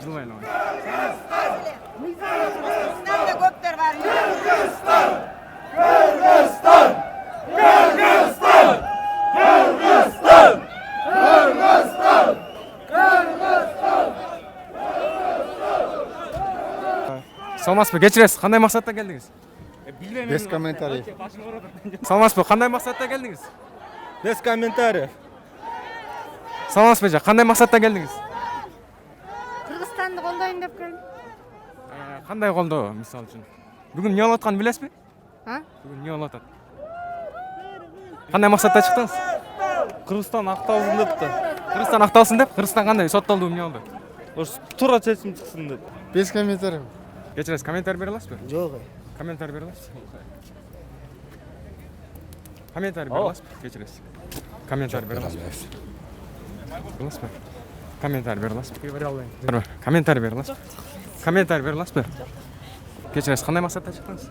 Жылмайлы. Bizden de gökler var. Салмасбек, кечиресиз, кандай максатта келдиңиз? Без комментариев. Салмасбек, кандай максатта келдиңиз? Без комментариев. Салмасбек жа, кандай максатта келдиңиз? Kırgızстан'da kollayın деп geldim. Кандай колдоо, мисалы үчүн? Бүгүн эмне болуп атканын билесизби? Ha? Бүгүн эмне болуп атат? Кандай максатта чыктыңыз? Кыргызстан акталсын депти. Кыргызстан акталсын деп? Кыргызстан кандай соттолду, эмне болду? Туура чечим чыксын деп. Без комментариев. Кечиресиз, комментарий бере аласызбы? Жоқ. Комментарий бере аласыз? Комментарий бере аласызбы? Кечиресиз. Комментарий бере аласызбы? Аласызбы? Комментарий бере аласызбы? Бере албайм. Комментарий бере аласызбы? Комментарий бере аласызбы? Кечиресиз, кандай максатта чыктыңыз?